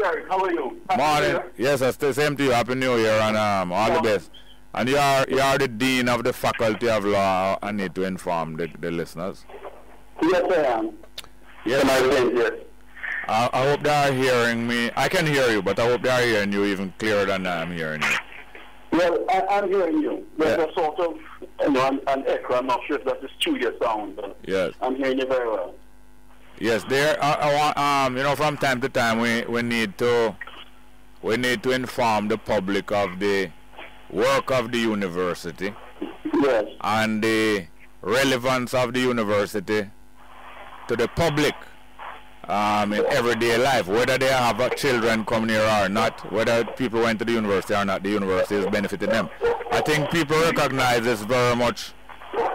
Derek. How are you? Morning. Yes, I stay same to you. Happy New Year and all the best. And you are the Dean of the Faculty of Law. I need to inform the listeners. Yes, I am. Yes. Yes. I hope they are hearing me. I can hear you, but I hope they are hearing you even clearer than I'm hearing you. Well, I'm hearing you. There's a sort of an echo. I'm not sure if that's the studio sound, but yes, I'm hearing you very well. Yes, there. From time to time we need to inform the public of the work of the university. Yes. And the relevance of the university to the public in everyday life, whether they have children coming here or not, whether people went to the university or not, the university is benefiting them. I think people recognize this very much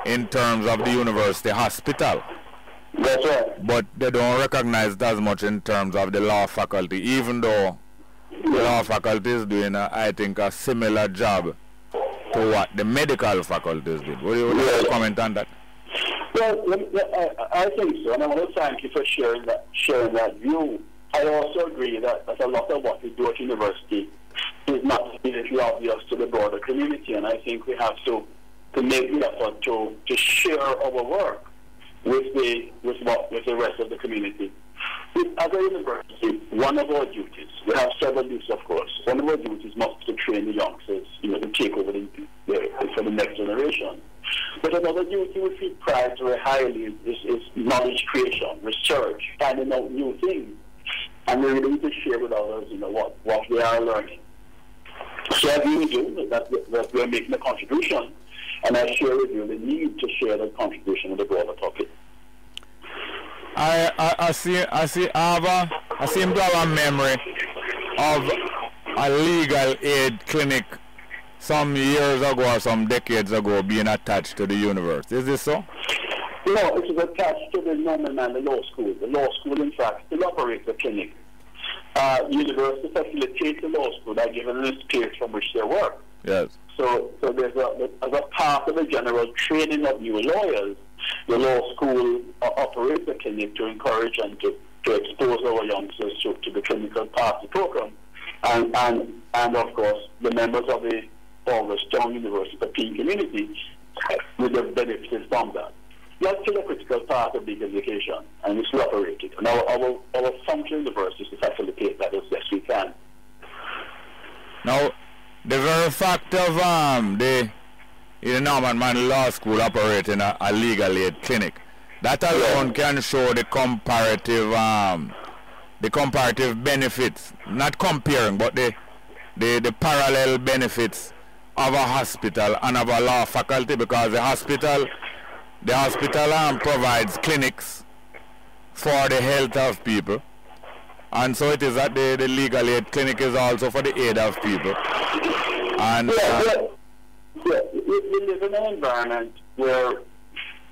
in terms of the university hospital. That's right. But they don't recognize it as much in terms of the law faculty, even though the law faculty is doing, I think, a similar job to what the medical faculty is doing. Would you comment on that? Well, I think so, and I want to thank you for sharing that view. I also agree that a lot of what we do at university is not immediately obvious to the broader community, and I think we have to make the effort to share our work with the rest of the community. As a university, one of our duties, we have several duties, of course. One of our duties must be to train the youngsters, to take over for the next generation. But another duty we feel pride very highly is knowledge creation, research, finding out new things, and we really need to share with others, what we are learning. So I agree with you that we are making a contribution, and I share with you the need to share that contribution with the broader public. I seem to have a memory of a legal aid clinic some years ago or some decades ago being attached to the university. Is this so? No, it is attached to the Norman Manley Law School. The law school, in fact, still operates a clinic. University facilitates the law school by giving them a space from which they work. Yes. So there's as a part of the general training of new lawyers, the law school operates a clinic to encourage and to expose our youngsters to the clinical part of the program, and of course the members of the Strong University Peak community with the benefits from that. That's still a critical part of legal education, and it's operated. And our function in the university is to facilitate that as best we can. Now, the very fact of the Norman Manley Law School operating a legal aid clinic, that alone can show the comparative benefits, not comparing, but the parallel benefits of a hospital and of a law faculty, because the hospital provides clinics for the health of people, and so it is that the legal aid clinic is also for the aid of people. And we live in an environment where,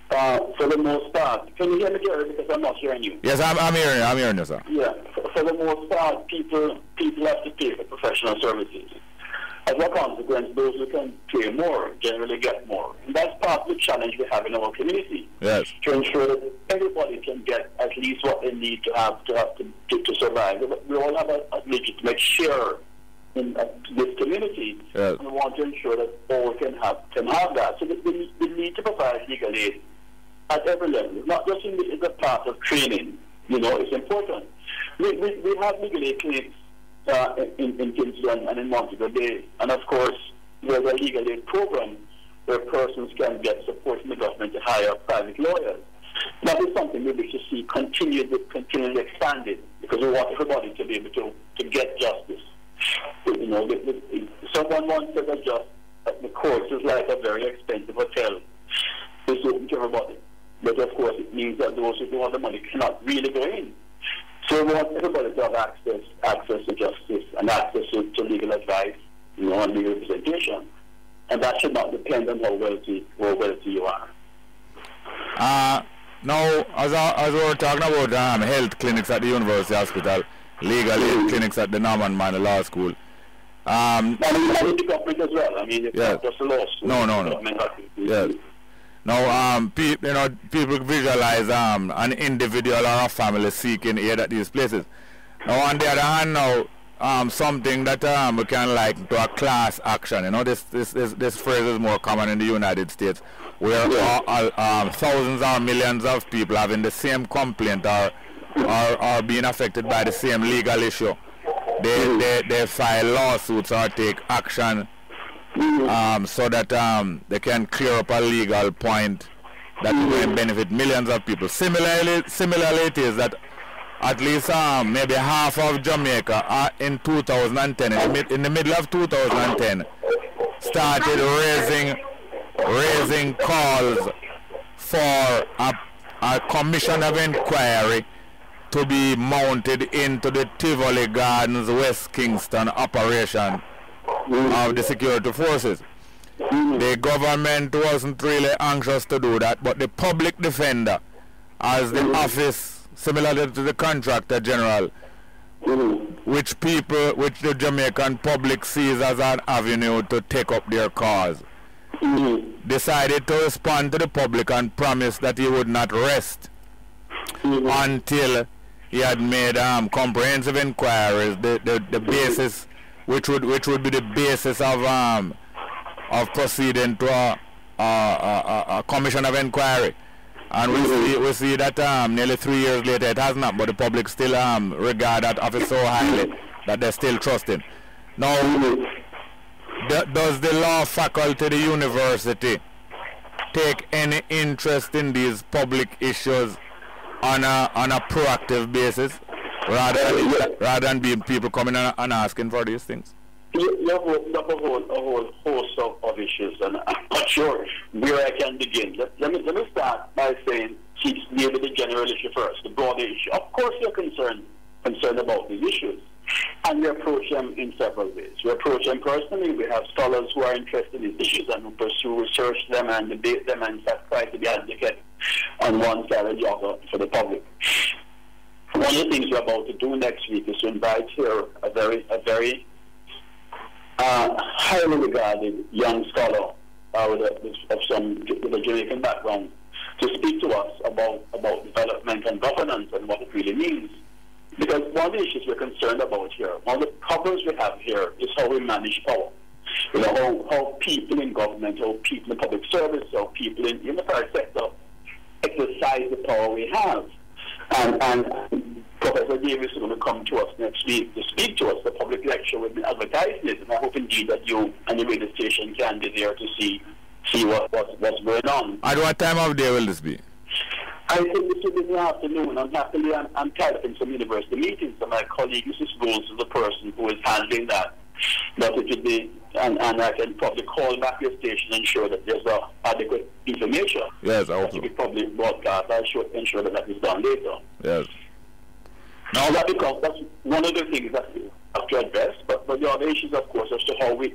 for the most part, can you hear me, Gary? Because I'm not hearing you. Yes, I'm hearing you, sir. Yeah, for the most part, people have to pay for professional services. As a consequence, those who can pay more generally get more. And that's part of the challenge we have in our community. Yes. To ensure that everybody can get at least what they need to survive. We all have a legitimate share in this community. Yes. And we want to ensure that all can have that. So we need to provide legal aid at every level. Not just in the part of training. It's important. We have legal aid clinics in Kingston and in Montego Bay, and of course there's a legal aid program where persons can get support from the government to hire private lawyers. That is something we wish to see continually expanded, because we want everybody to be able to get justice. Someone once said that the courts is like a very expensive hotel. It's open to everybody, but of course it means that those who don't have the money cannot really go in. So we want everybody to have access to justice and access to legal advice, and legal representation. And that should not depend on how wealthy you are. Now, as we were talking about health clinics at the University Hospital, legal aid clinics at the Norman Manley Law School. And in the government as well. I mean, it's not just a law school. No. Yes. Now, people visualize an individual or a family seeking aid at these places. Now, on the other hand, now, something that we can liken to a class action. You know, this phrase is more common in the United States, where thousands or millions of people having the same complaint are being affected by the same legal issue. They file lawsuits or take action so that they can clear up a legal point that will benefit millions of people. Similarly, it is that at least maybe half of Jamaica in 2010, in the middle of 2010, started raising calls for a commission of inquiry to be mounted into the Tivoli Gardens West Kingston operation of the security forces. The government wasn't really anxious to do that, but the public defender, as the office similar to the contractor general, which the Jamaican public sees as an avenue to take up their cause, decided to respond to the public and promised that he would not rest until he had made comprehensive inquiries, the basis which would be the basis of proceeding to a commission of inquiry. And we see that nearly 3 years later it has not, but the public still regard that office so highly that they still trust him. Now, does the law faculty, the university, take any interest in these public issues on a proactive basis, rather than being people coming and asking for these things? You have a whole host of issues, and I'm not sure where I can begin. Let me start by saying, keep maybe the general issue first, the broader issue. Of course, you're concerned about these issues, and we approach them in several ways. We approach them personally. We have scholars who are interested in these issues and who pursue, research them, and debate them, and try to be advocate on one side or the other for the public. One of the things we're about to do next week is to invite here a very highly regarded young scholar with a Jamaican background to speak to us about development and governance and what it really means. Because one of the issues we're concerned about here, one of the problems we have here is how we manage power. You know, how people in government, how people in public service, how people in the private sector exercise the power we have. And Professor Davis is going to come to us next week to speak to us. The public lecture will be advertising it, and I hope indeed that you and the radio station can be there to see what's going on. At what time of day will this be? I think this will be in the afternoon. Unhappily, I'm tied up in some university meetings, so my colleague, Mrs. Gould, is the person who is handling that. But it will be, and I can probably call back your station and ensure that there's adequate information. Yes, I hope so. To be probably broadcast. I should ensure that is done later. Yes. Now, that's one of the things that we have to address, but the other issues, of course, as to how we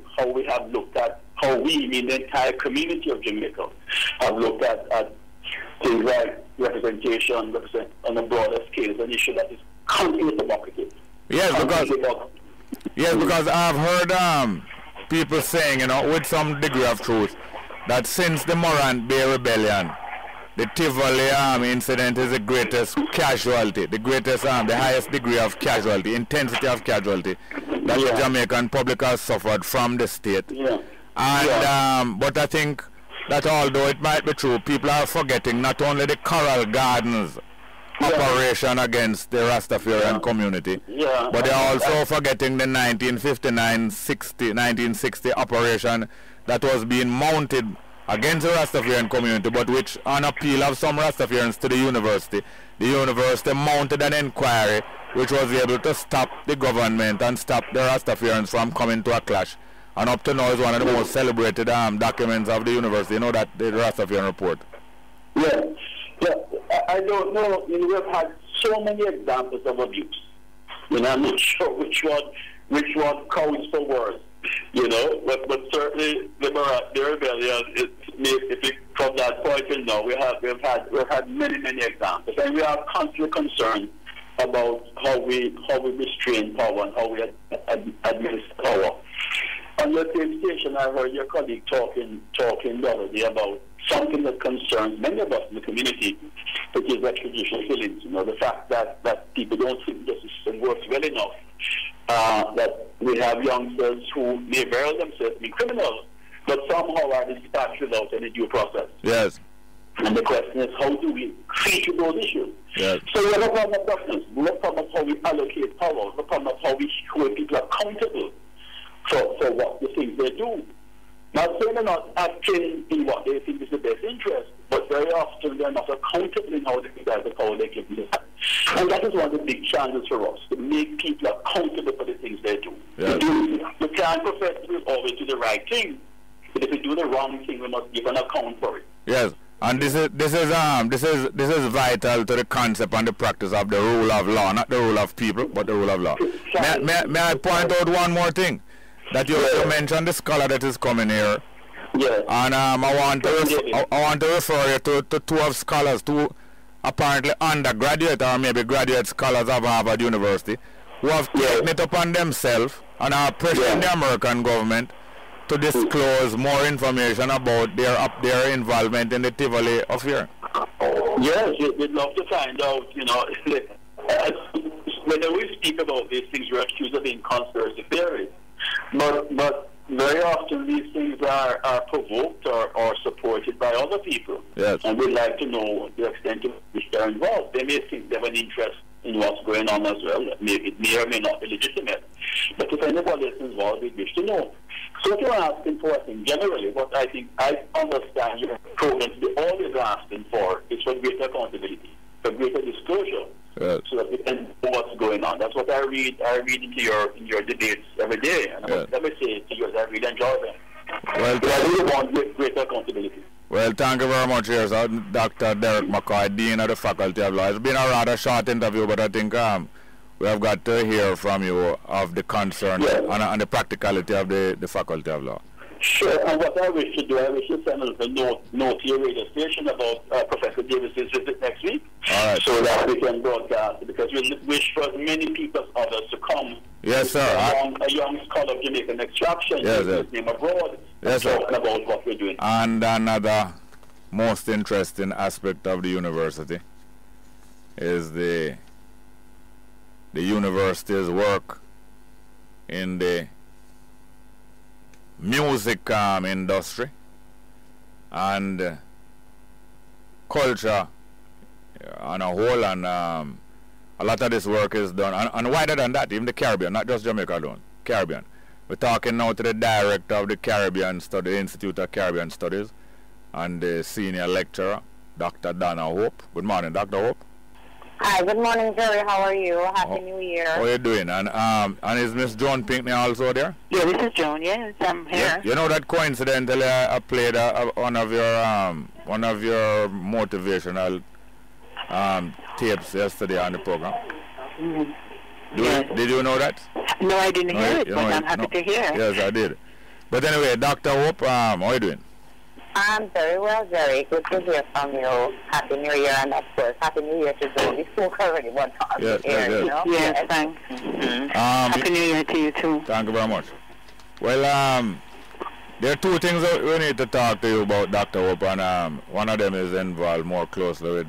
have looked at, how we, mean the entire community of Jamaica, have looked at things like representation on a broader scale. Is an issue that is constantly provocative. Yes, because I've heard people saying, you know, with some degree of truth, that since the Morant Bay Rebellion, the Tivoli incident is the greatest casualty, the highest degree of casualty, intensity of casualty that the Jamaican public has suffered from the state. And but I think that although it might be true, people are forgetting not only the Coral Gardens operation against the Rastafarian community, but they are also forgetting the 1959-1960 operation that was being mounted against the Rastafarian community, but which, on appeal of some Rastafarians to the university mounted an inquiry which was able to stop the government and stop the Rastafarians from coming to a clash. And up to now is one of the most celebrated documents of the university, you know, that the Rastafarian report. Yeah, I don't know. You know, we've had so many examples of abuse. You know, I'm not sure which one counts for worse. You know, but certainly the rebellion. If we, from that point till now, we've had many examples, and we are constantly concerned about how we restrain power and how we administer power. on your same station, I heard your colleague talking the other day about something that concerns many of us in the community, which is extrajudicial killings. You know, the fact that people don't think the system works well enough, that we have youngsters who may very themselves be criminals, but somehow are dispatched without any due process. Yes. And the question is, how do we treat those issues? Yes. So we have a problem of governance. We have a problem of how we allocate power. We have a problem of how we hold people accountable for what the things they do. Not saying they're not acting in what they think is the best interest, but very often they're not accountable in how they exercise the power they give them. And that is one of the big challenges for us, to make people accountable for the things they do. Yes. We can't profess to always do the right thing, but if we do the wrong thing, we must give an account for it. Yes. And this is vital to the concept and the practice of the rule of law, not the rule of people, but the rule of law. May I point out one more thing? That you mentioned the scholar that is coming here. Yes. And I want to refer you to two of scholars, two apparently undergraduate or maybe graduate scholars of Harvard University, who have taken it upon themselves and are pressuring the American government to disclose more information about their involvement in the Tivoli affair. Yes, we'd love to find out, you know, whenever we speak about these things, we're accused of being conspiracy theories. But very often these things are provoked or supported by other people. Yes. And we'd like to know the extent to which they're involved. They may think they have an interest in what's going on as well. It may or may not be legitimate. But if anybody is involved, we wish to know. So what you're asking for, I think, generally, what I think I understand your program to be always asking for is for greater accountability, for greater disclosure, so that we can know what's going on. That's what I read into your debates every day. And let me say to you, I really enjoy them. Well, I really want greater accountability. Well, thank you very much, here, sir. Dr. Derek McCoy, Dean of the Faculty of Law. It's been a rather short interview, but I think we have got to hear from you of the concern and the practicality of the Faculty of Law. Sure, and what I wish to do, I wish to send a note to your radio station about Professor Davis's visit next week, so that we can broadcast it, because we wish for as many people as others to come. Yes, sir. A young scholar of Jamaican extraction, his name abroad, talking about what we're doing. And another most interesting aspect of the university is the university's work in the music industry and culture on a whole, and a lot of this work is done, and wider than that, even the Caribbean, not just Jamaica alone, Caribbean. We're talking now to the director of the Caribbean Study, Institute of Caribbean Studies, and the senior lecturer, Dr. Donna Hope. Good morning, Dr. Hope. Hi, good morning, Jerry. How are you? Happy New Year. How are you doing? And is Miss Joan Pinckney also there? Yeah, this is Joan. Yes, I'm here. You know that coincidentally I played one of your motivational tapes yesterday on the program. Did you know that? No, I didn't hear it, but I'm happy to hear. Yes, I did. But anyway, Dr. Hope, how are you doing? I'm very well, Jerry. Good to hear from you. Happy New Year, and of course, Happy New Year to Joan. We spoke already one time. Yes, you know? Yes, thanks. Happy New Year to you too. Thank you very much. Well, there are two things that we need to talk to you about, Dr. Hope, and one of them is involved more closely with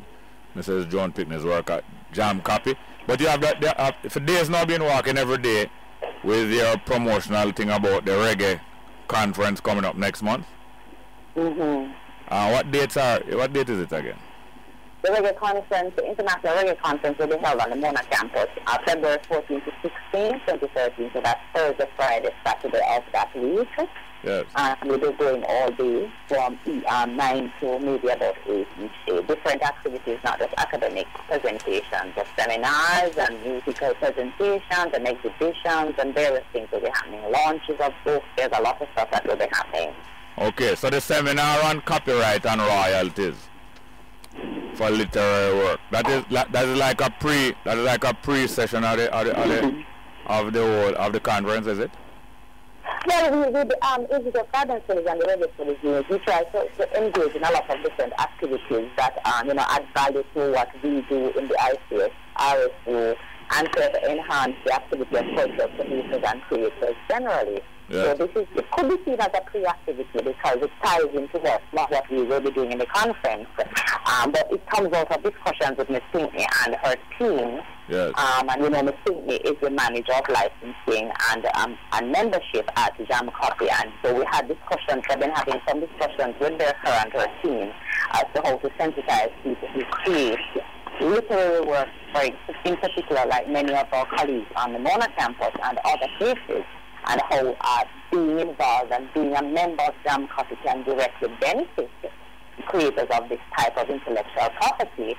Mrs. Joan Pinckney's work at Jam Copy. But you have that for days now been working every day with your promotional thing about the reggae conference coming up next month. What date is it again? The reggae conference, the International Reggae Conference, will be held on the Mona campus February 14 to 16, 2013. So that's Thursday, Friday, Saturday of that week. Yes. We'll be going all day from 9 to maybe about 8 each day. Different activities, not just academic presentations, but seminars and musical presentations and exhibitions and various things will be happening. Launches of books, there's a lot of stuff that will be happening. Okay, so the seminar on copyright and royalties for literary work. That is like a pre-session of the conference, is it? Well, with the Institute of Garden Studies and the Reggae Studies, we try to engage in a lot of different activities that add value to what we do in the ICS, RSU, and to enhance the activity of cultural producers and creators generally. So it could be seen as a pre-activity because it ties into what we will be doing in the conference. But it comes out of discussions with Ms. Pinckney and her team. Yes. And Ms. Pinckney is the manager of licensing and membership at Jam Copy. And so we had discussions, I've been having some discussions with her and her team as to how to sensitize people who create literary work, in particular, like many of our colleagues on the Mona campus and other places, and how being involved and being a member of Jam Copy can directly benefit the creators of this type of intellectual property,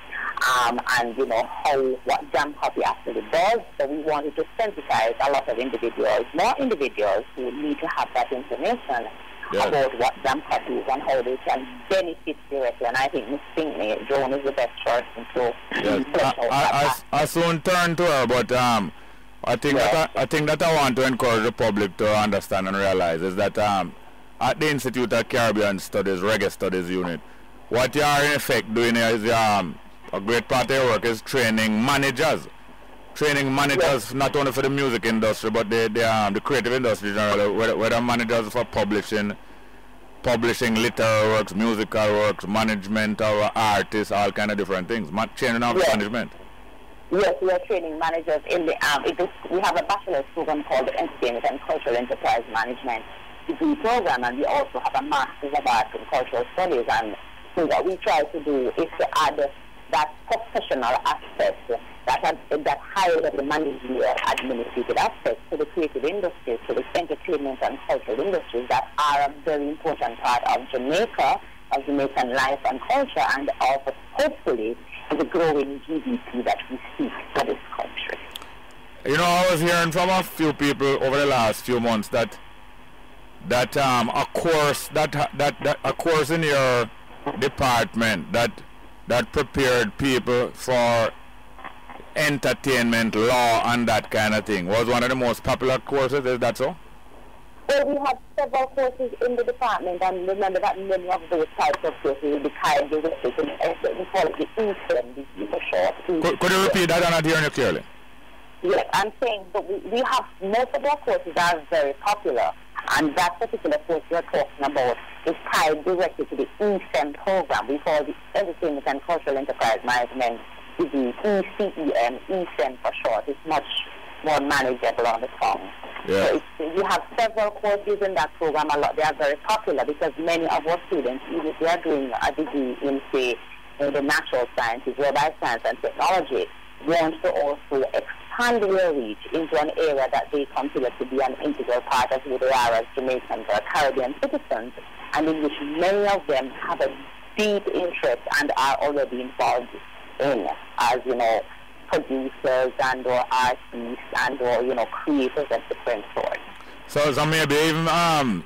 and how what Jam Copy actually does. So we wanted to sensitize a lot of individuals, more individuals who need to have that information about what Jam Copy is and how they can benefit directly. And I think Ms. Pinckney, Joan, is the best person to I soon turn to her, but I think that I want to encourage the public to understand and realize is that at the Institute of Caribbean Studies, Reggae Studies Unit, what you are in effect doing is a great part of your work is training managers. Not only for the music industry, but the creative industry generally, whether managers for publishing literary works, musical works, management of artists, all kind of different things. Training of management. Yes, we are training managers in the we have a bachelor's program called the Entertainment and Cultural Enterprise Management degree program, and we also have a Master's of Arts in Cultural Studies. And so what we try to do is to add that professional aspect, that higher level managerial administrative aspect to the creative industries, to the entertainment and cultural industries that are a very important part of Jamaica, of Jamaican life and culture, and also hopefully the growing GDP that we see for this country. I was hearing from a few people over the last few months that a course in your department that prepared people for entertainment law and that kind of thing was one of the most popular courses. Is that so? Well, we have several courses in the department, and remember that many of those types of courses will be tied directly to we call it the ESEM, for short. Could you repeat that? I'm not hearing you clearly. Yes, I'm saying, but we have, most of our courses are very popular, and that particular course you're talking about is tied directly to the ESEM program. We call the Entertainment and Cultural Enterprise Management degree, ECEM, ESEM for short. It's much more manageable on the tongue. Yeah. So we have several courses in that program. They are very popular because many of our students, even if they are doing a degree in, say, in the natural sciences, whereby science and technology, want to also expand their reach into an area that they consider to be an integral part of who they are as Jamaicans or Caribbean citizens, and in which many of them have a deep interest and are already involved in, as producers and or artists and or creators of different sorts. So maybe even I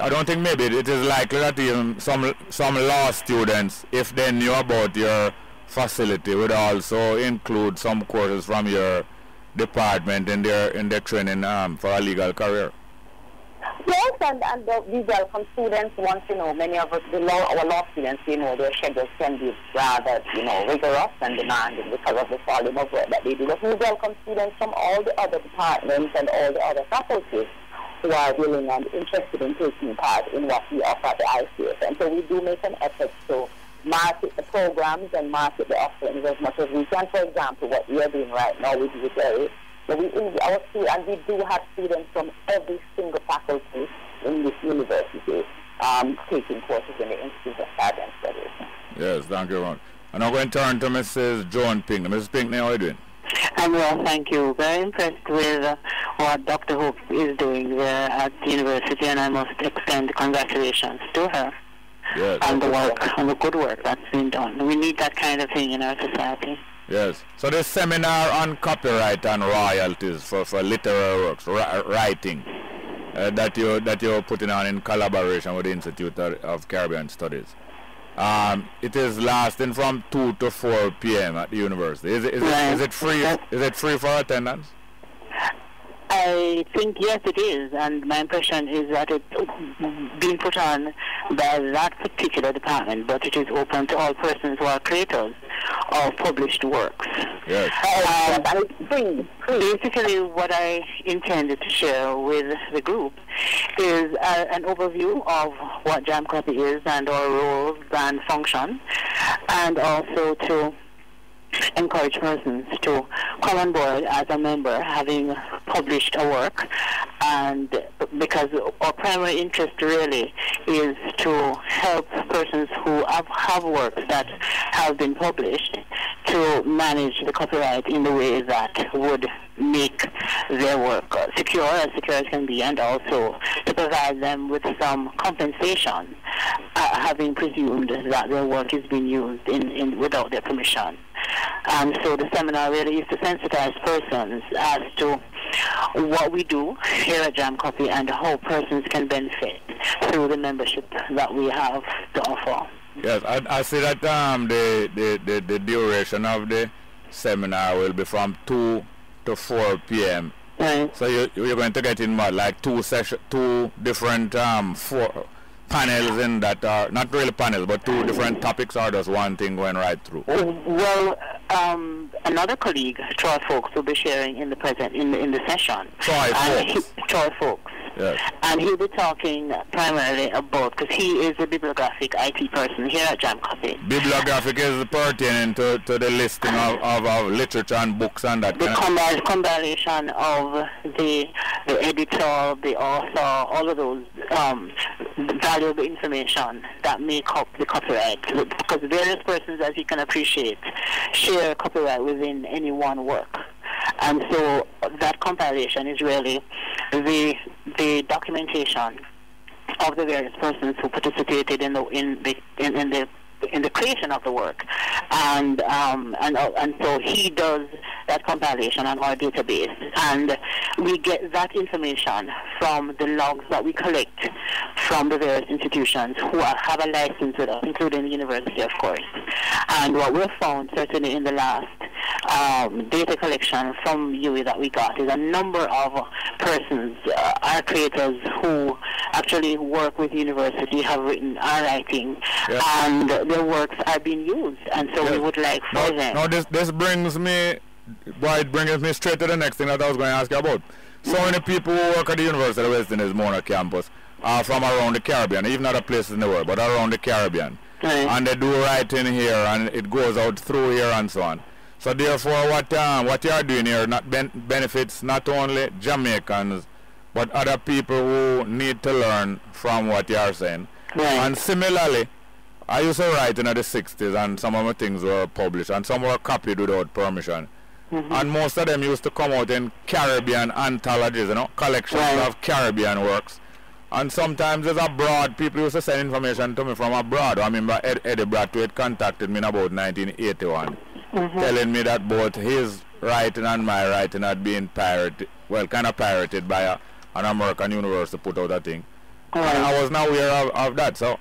don't think maybe it is likely that even some law students, if they knew about your facility, would also include some courses from your department in their training for a legal career. Yes, and we welcome students once, many of us, our law students, their schedules can be rather, rigorous and demanding because of the volume of work that they do. But we welcome students from all the other departments and all the other faculties who are willing and interested in taking part in what we offer at the ICS. And so we do make an effort to market the programs and market the offerings as much as we can. For example, what we are doing right now with UWI, and we do have students from every single faculty in this university taking courses in the Institute of Caribbean Studies. Yes, thank you, Ron. And I'm going to turn to Mrs. Joan Pinckney. Mrs. Pinckney, how are you doing? I'm well, thank you. Very impressed with what Dr. Hope is doing there at the university, and I must extend congratulations to her on the work, on the good work that's been done. We need that kind of thing in our society. Yes. So this seminar on copyright and royalties for literary works, writing, that you're putting on in collaboration with the Institute of Caribbean Studies. It is lasting from 2 to 4 p.m. at the university. Is it free? Is it free for attendance? I think yes, it is, and my impression is that it's being put on by that particular department, but it is open to all persons who are creators of published works. Yes. Basically, what I intended to share with the group is an overview of what Jam Copy is and our roles and function, and also to encourage persons to come on board as a member having published a work, and because our primary interest really is to help persons who have works that have been published to manage the copyright in the way that would make their work secure as can be, and also to provide them with some compensation, having presumed that their work is being used without their permission. So the seminar really is to sensitize persons as to what we do here at Jam Copy and how persons can benefit through the membership that we have to offer. Yes, I see that the duration of the seminar will be from 2 to 4 p.m. Right. So you're going to get in what, like two different four panels in that are not really panels, but two different topics, or just one thing going right through? Well, another colleague, Troy Folks, will be sharing in the session. Troy Folks. Yes. And he'll be talking primarily about, because he is a bibliographic IT person here at Jam Copy. Bibliographic is pertaining to the listing of literature and books and that. The compilation of the editor, the author, all of those valuable information that make up the copyright. Because various persons, as you can appreciate, share copyright within any one work. And so that compilation is really the documentation of the various persons who participated in the creation of the work, and so he does that compilation on our database, and we get that information from the logs that we collect from the various institutions who have a license with us, including the university, of course. And what we've found, certainly in the last data collection from UWI that we got, is a number of persons, our creators, who actually work with the university, have written, are writing, and their works are being used, and so we would like for them. No, this brings me, it brings me straight to the next thing that I was going to ask you about. So many people who work at the University of West Indies Mona campus are from around the Caribbean, even other places in the world, but around the Caribbean. Right. And they do writing here, and it goes out through here and so on. So therefore, what you are doing here benefits not only Jamaicans, but other people who need to learn from what you are saying. Right. And similarly, I used to write in the 60s, and some of my things were published, and some were copied without permission. And most of them used to come out in Caribbean anthologies, collections of Caribbean works. And sometimes there's abroad, people used to send information to me from abroad. I remember Eddie Bradway contacted me in about 1981, telling me that both his writing and my writing had been pirated, kind of pirated by an American university put out a thing. And I was not aware of that. So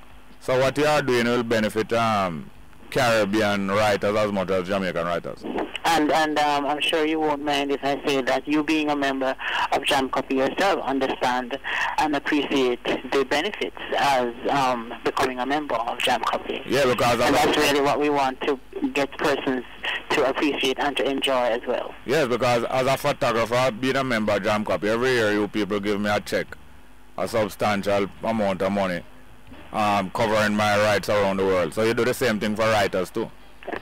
what you are doing will benefit Caribbean writers as much as Jamaican writers. And I'm sure you won't mind if I say that you, being a member of Jam Copy yourself, understand and appreciate the benefits as becoming a member of Jam Copy. Yeah, because that's really what we want to get persons to appreciate and to enjoy as well. Yes, because as a photographer, being a member of Jam Copy, every year you people give me a check, a substantial amount of money, covering my rights around the world. So you do the same thing for writers too.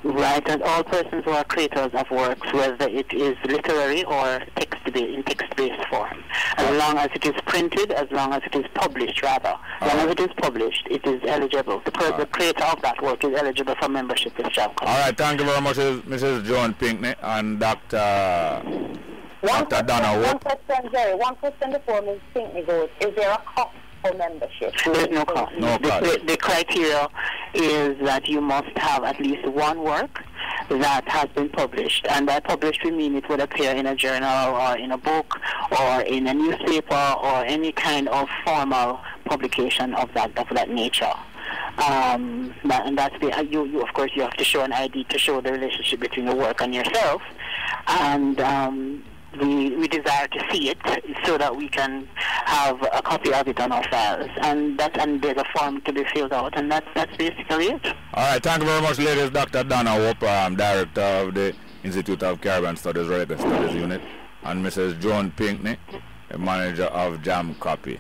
Writers, all persons who are creators of works, whether it is literary or text-based form, as long as it is printed, as long as it is published, rather. As long as it is published, it is eligible. The creator of that work is eligible for membership with Jam Copy. All right, thank you very much, Mrs. Joan Pinckney and Dr. Donna Wood. One question before Ms. Pinckney goes. Is there a cost for membership? There's no cost. The criteria is that you must have at least one work that has been published, and by published we mean it would appear in a journal or in a book or in a newspaper or any kind of formal publication of that nature. And that's you of course you have to show an ID to show the relationship between the work and yourself, and we desire to see it so that we can have a copy of it on our files, and there's a form to be filled out, and that's basically it. All right, thank you very much, ladies. Dr. Donna Hope, Director of the Institute of Caribbean Studies, Related Studies Unit, and Mrs. Joan Pinkney, the Manager of Jam Copy.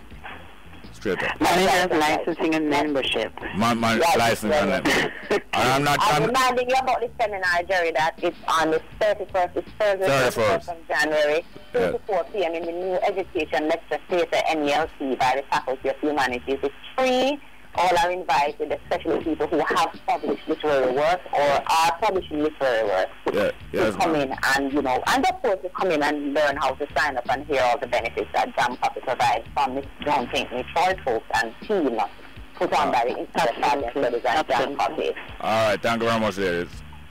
Manager of Licensing and Membership. Licensing and membership. I'm reminding you about the seminar, Jerry, that it's on the 31st, it's Thursday, 31st of January, 2 to 4 p.m. in the New Education Lecture Theatre, NELC, by the Faculty of Humanities. It's free. All are invited, especially people who have published literary work or are publishing literary work. To come in and, and of course to come in and learn how to sign up and hear all the benefits that Jam Copy provides from Ms. John Pinkney, Troy Folks, and team put on by the Institute of Studies and Jam Copy. All right, thank you very much, ladies.